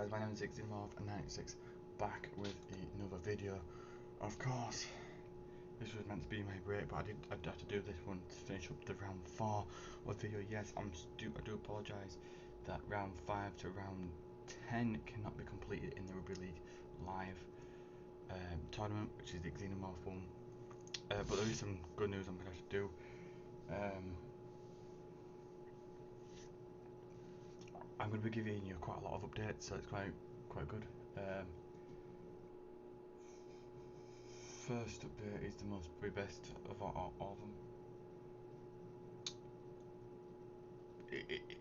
guys, my name is Xenomorph 96, back with another video. Of course, this was meant to be my break, but I'd have to do this one to finish up the round 4 of the video. Yes, I do apologise that round 5 to round 10 cannot be completed in the Rugby League live tournament, which is the Xenomorph one. But there is some good news I'm going to have to do. I'm going to be giving you quite a lot of updates, so it's quite good. First update is the best of all of them.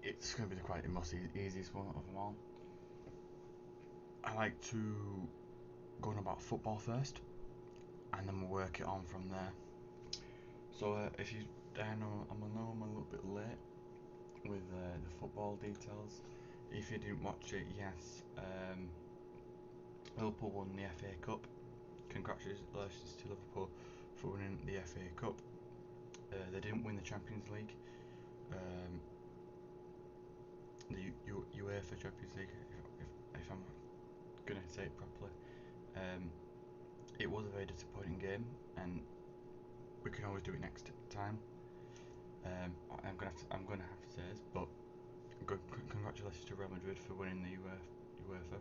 It's going to be the most easiest one of them all. I like to go on about football first, and then we'll work it on from there. So if you, I know I'm a little bit late with the football details. If you didn't watch it, yes, Liverpool won the FA Cup. Congratulations to Liverpool for winning the FA Cup. They didn't win the Champions League, the UEFA Champions League, if I'm gonna say it properly. It was a very disappointing game, and we can always do it next time. I'm gonna have to say this, but congratulations to Real Madrid for winning the UEFA.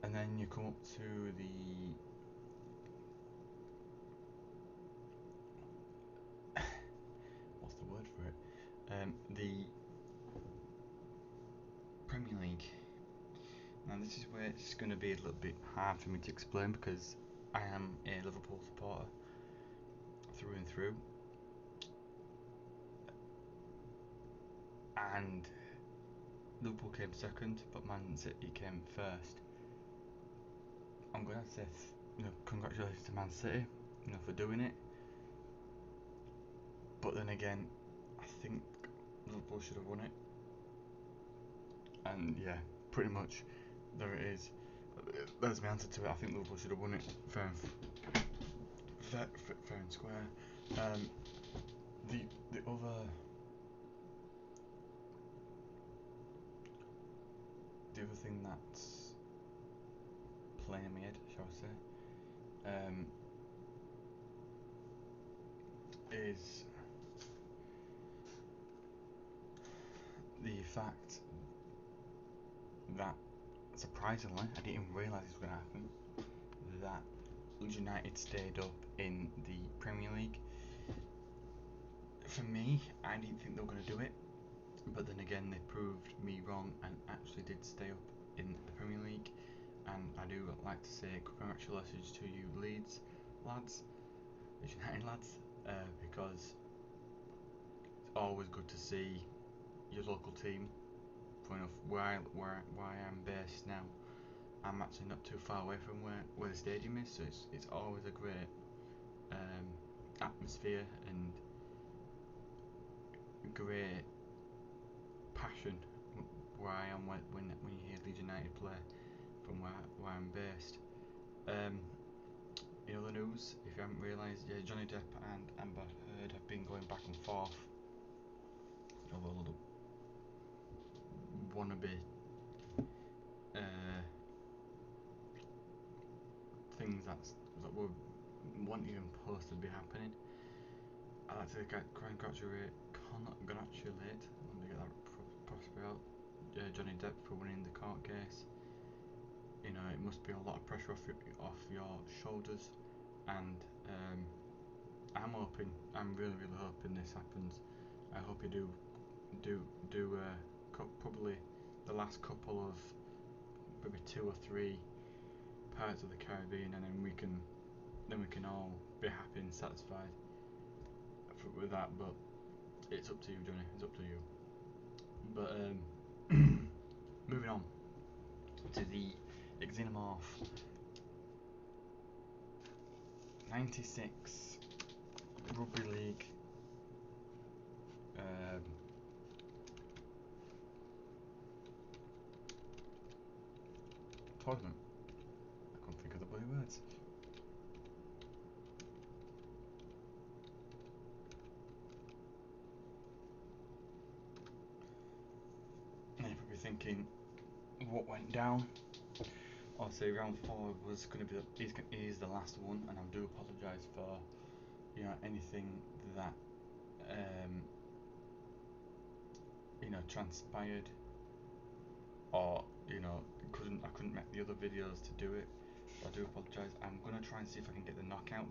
And then you come up to the what's the word for it? The Premier League. Now this is where it's going to be a little bit hard for me to explain, because I am a Liverpool supporter through and through, and Liverpool came second, but Man City came first. I'm going to say, congratulations to Man City, for doing it. But then again, I think Liverpool should have won it. And yeah, pretty much, there it is. There's my answer to it. I think Liverpool should have won it fair and square. The other thing that's playing in my head, shall I say, is the fact that, surprisingly, I didn't even realise this was going to happen, that Leeds United stayed up in the Premier League. For me, I didn't think they were going to do it, but then again, they proved me wrong and actually did stay up in the Premier League. And I do like to say congratulations to you Leeds United lads, because it's always good to see your local team. Funny enough, where I am based now, I'm actually not too far away from where the stadium is, so it's always a great atmosphere and great passion where I am when you hear Leeds United play from where I'm based. In other news, if you haven't realised, yeah, Johnny Depp and Amber Heard have been going back and forth over a little wannabe things that weren't even supposed to be happening. I'd like to congratulate, let me get that properly out, Johnny Depp for winning the court case. It must be a lot of pressure off your shoulders, and I'm really hoping this happens. I hope you do probably the last couple of maybe 2 or 3 Pirates of the Caribbean, and then we can all be happy and satisfied with that. But it's up to you, Johnny. It's up to you. But moving on to the Xenomorph 96 Rugby League tournament. I can't think of the bloody words. And you're probably thinking, what went down. Obviously, round 4 was going to be is the last one, and I do apologise for anything that um, transpired, or I couldn't make the other videos to do it. So I do apologise. I'm gonna try and see if I can get the knockout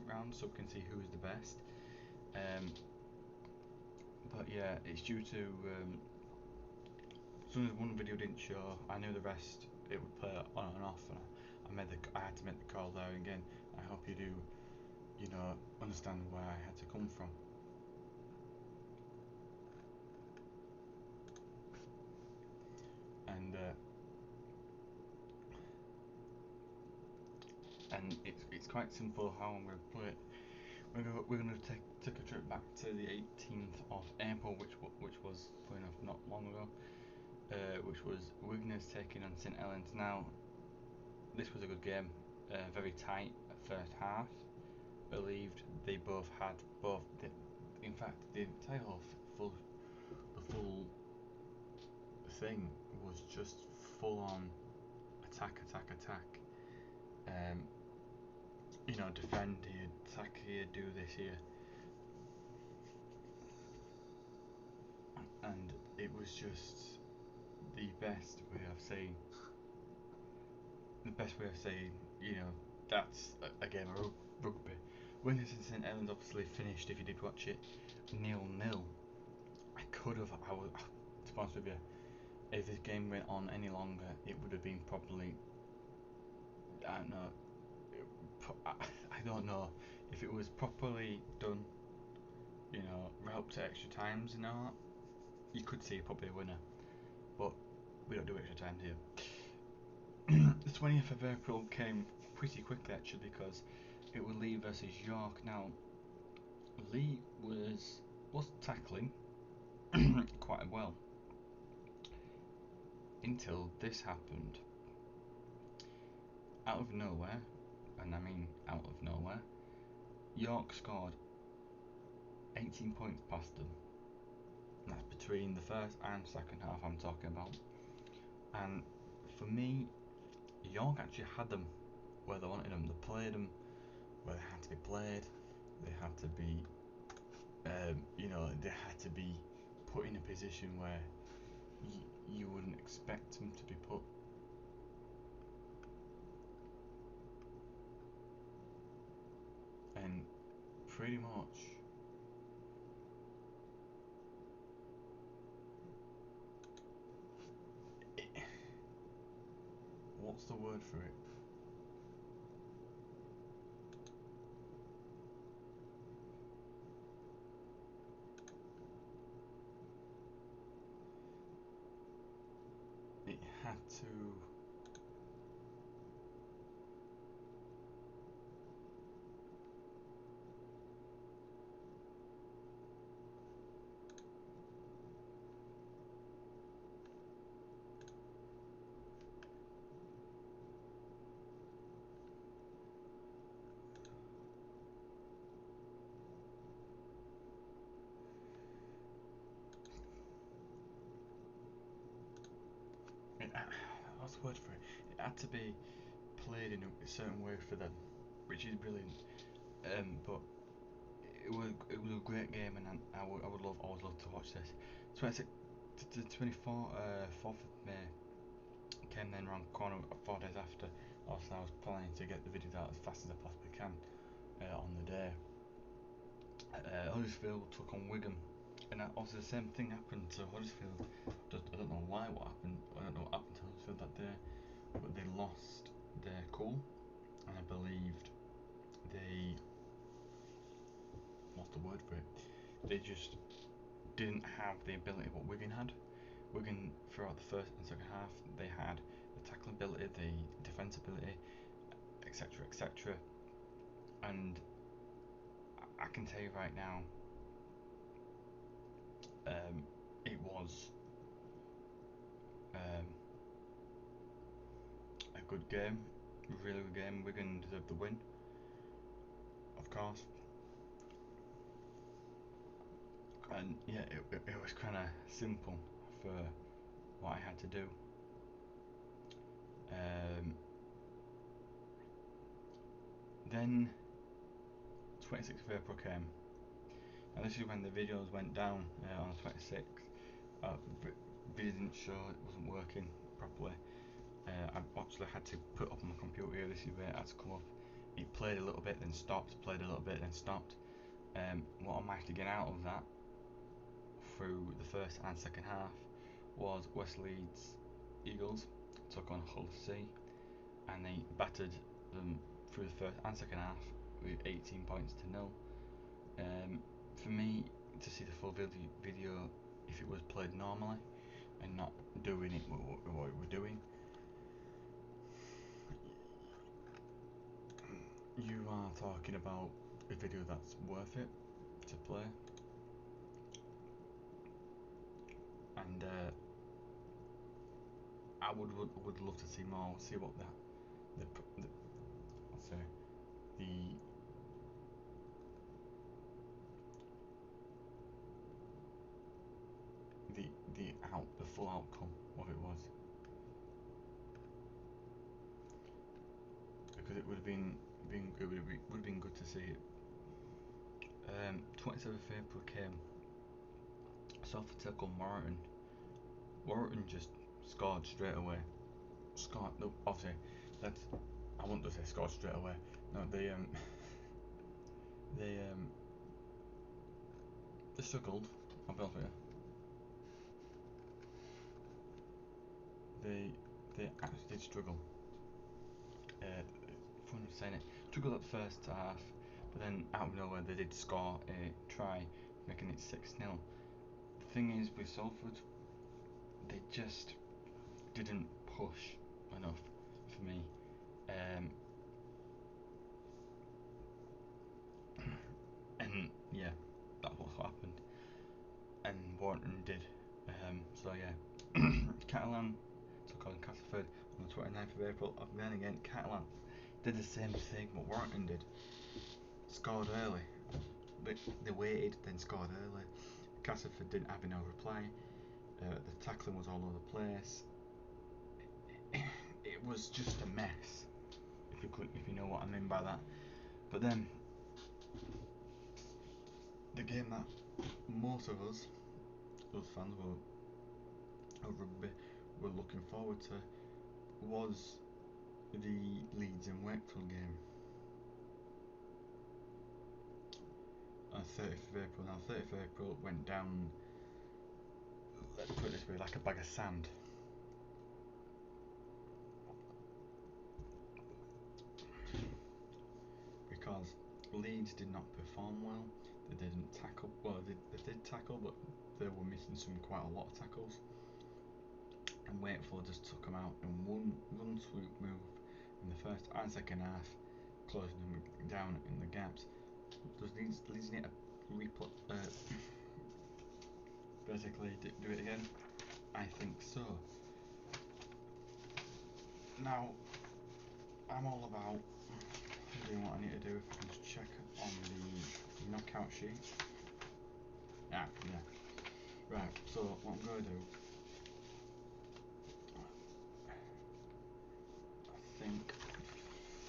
round, so we can see who is the best. But yeah, it's due to as soon as one video didn't show, I knew the rest it would play on and off, and I had to make the call there again. I hope you do, understand where I had to come from. And it's quite simple how I'm going to play it. We're going to take a trip back to the 18th of April, which was funny enough not long ago, which was Wigners taking on St Helens. Now, this was a good game, very tight first half. Believed they both had in fact the entire the full thing was just full on attack. Um, defend here, attack here, do this here, and it was just the best way of saying that's a game of rugby. Winners in St Helens obviously finished, if you did watch it, 0-0. To be honest with you, if this game went on any longer, it would have been probably, I don't know, I don't know if it was properly done, right up to extra times and all that, you could see probably a winner, but we don't do extra times here. The 20th of April came pretty quickly actually, because it was Lee versus York. Now, Lee was tackling quite well until this happened. Out of nowhere, and I mean out of nowhere, York scored 18 points past them. That's between the first and second half I'm talking about. And for me, York actually had them where they wanted them. They played them where they had to be played. They had to be, they had to be put in a position where you wouldn't expect them to be put. And pretty much what's the word for it? It had to. What's the word for it? It had to be played in a certain way for them, which is brilliant. But it was a great game, and I would always love to watch this. So it's the 4th of May came then around the corner 4 days after. Also, I was planning to get the videos out as fast as I possibly can on the day. Huddersfield took on Wigan, and also the same thing happened to Huddersfield. I don't know why, what happened. I don't know what happened to Huddersfield that day, but they lost their cool, and I believed they, what's the word for it? They just didn't have the ability what Wigan had. Wigan, throughout the first and second half, they had the tackling ability, the defence ability, etc., etc. And I can tell you right now, it was um, a good game, a really good game. Wigan deserved the win, of course. And yeah, it was kind of simple for what I had to do. Then 26th of April came. Now this is when the videos went down on the 26th. Video didn't show, it wasn't working properly. I actually had to put up on my computer here, this is where it had to come up. It played a little bit, then stopped, played a little bit, then stopped. What I managed to get out of that through the first and second half was West Leeds Eagles took on Hull C, and they battered them through the first and second half with 18 points to nil. For me to see the full video, if it was played normally and not doing it what it were doing, you are talking about a video that's worth it to play. And I would love to see more. See what the I'll say the full outcome of it was, because it would have been good to see it. 27th of April came. Salford took on Warrington. Warrington just scored straight away. No, obviously, I wouldn't just say scored straight away. No, they struggled. I'll be honest with you. They actually did struggle. Fun saying it. Struggled at the first half, but then out of nowhere they did score a try, making it 6-0. The thing is with Salford, they just didn't push enough for me. And yeah, that's what happened. And Warrington did. So yeah, Catalan took on Castleford on the 29th of April. And then again, Catalan did the same thing what Warrington did. Scored early, but they waited, then scored early. Castleford didn't have enough reply. The tackling was all over the place. It was just a mess, if you know what I mean by that. But then the game that most of us fans of rugby were looking forward to was the Leeds and Wakefield game on 30th of April. Now 30th of April went down, let's put it this way, like a bag of sand. Because Leeds did not perform well. They didn't tackle well. They did tackle, but they were missing quite a lot of tackles. And Wakefield just took them out in one swoop move in the first and second half, closing them down in the gaps. Does Leeds need to basically do it again? I think so. Now, I'm all about doing what I need to do. If I can just check on the knockout sheet. Yeah. Right, so what I'm going to do, I think,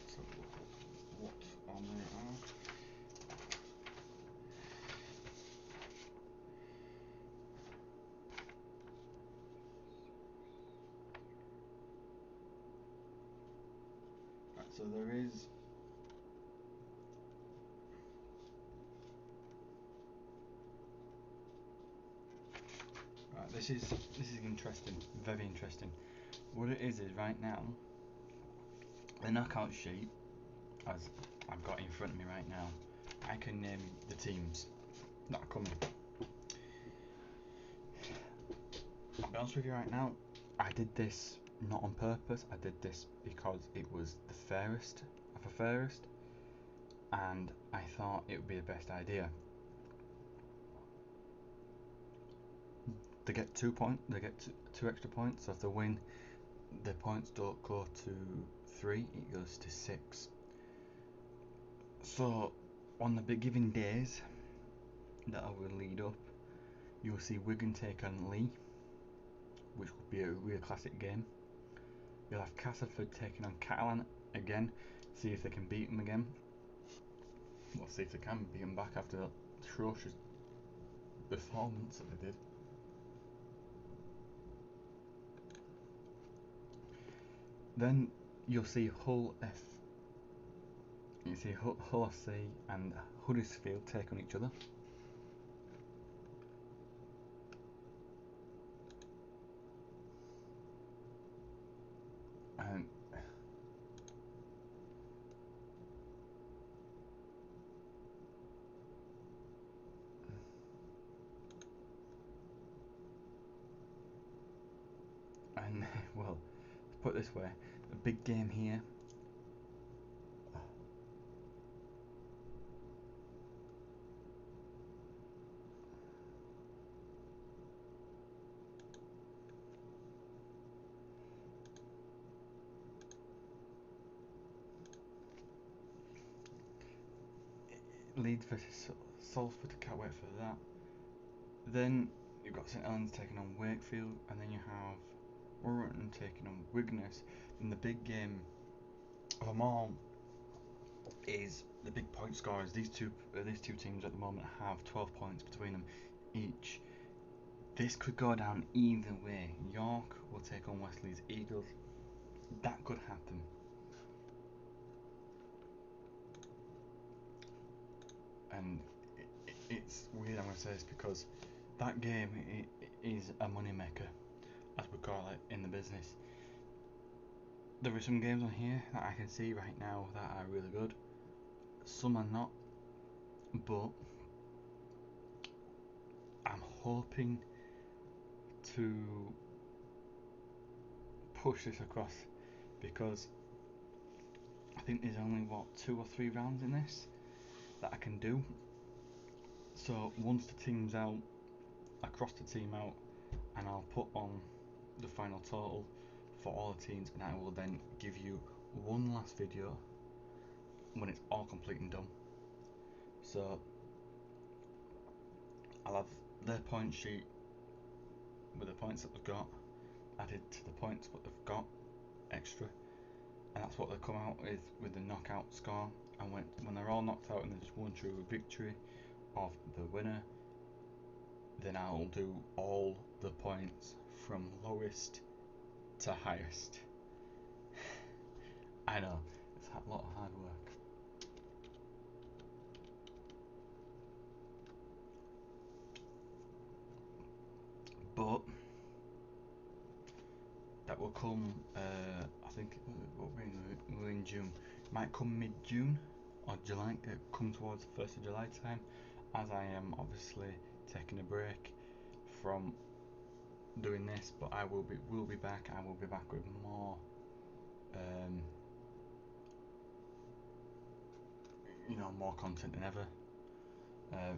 so what on there are. Right, so there is this is interesting, very interesting. What it is right now, the knockout sheet, as I've got in front of me right now, I can name the teams that are coming. I'll be honest with you right now, I did this not on purpose. I did this because it was the fairest of the fairest, and I thought it would be the best idea. They get 2 points. They get two extra points. So if they win, the points don't go to 3. It goes to 6. So on the given days that I will lead up, you'll see Wigan take on Lee. which would be a real classic game. You'll have Castleford taking on Catalan again, see if they can beat them again. We'll see if they can beat them back after that atrocious performance that they did. Then you'll see Hull SC and Huddersfield take on each other. And well, let's put it this way, a big game here. Leeds versus Salford, can't wait for that. Then you've got St Helens taking on Wakefield, and then you have Warrington taking on Wigness. And the big game of them all is the big point scorers. These two teams at the moment have 12 points between them each. This could go down either way. York will take on Wesley's Eagles. That could happen. And it's weird I'm going to say this because that game is a money maker, as we call it in the business. There are some games on here that I can see right now that are really good. Some are not, but I'm hoping to push this across because I think there's only 2 or 3 rounds in this that I can do. So once the team's out, I cross the team out and I'll put on the final total for all the teams, and I will then give you one last video when it's all complete and done. So I'll have their point sheet with the points that they've got added to the points what they've got extra, and that's what they come out with the knockout score. And when they're all knocked out and there's one true victory of the winner, then I'll do all the points from lowest to highest. I know, it's a lot of hard work. But that will come, I think we're in June. Might come mid-June or July, come towards the 1st of July time, as I am obviously taking a break from doing this, but I will be back. I will be back with more more content than ever.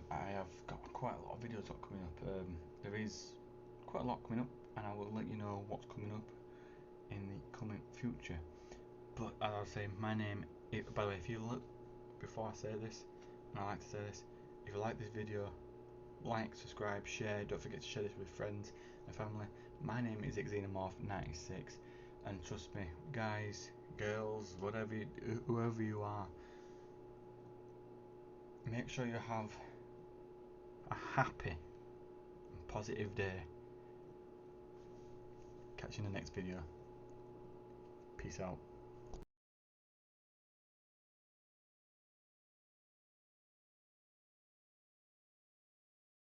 I have got quite a lot of videos coming up. There is quite a lot coming up, and I will let you know what's coming up in the coming future. But as I was saying, my name, by the way, if you look, before I say this, and I like to say this, if you like this video, like, subscribe, share, don't forget to share this with friends and family. My name is Xenomorph96, and trust me, guys, girls, whoever you are, make sure you have a happy and positive day. Catch you in the next video. Peace out.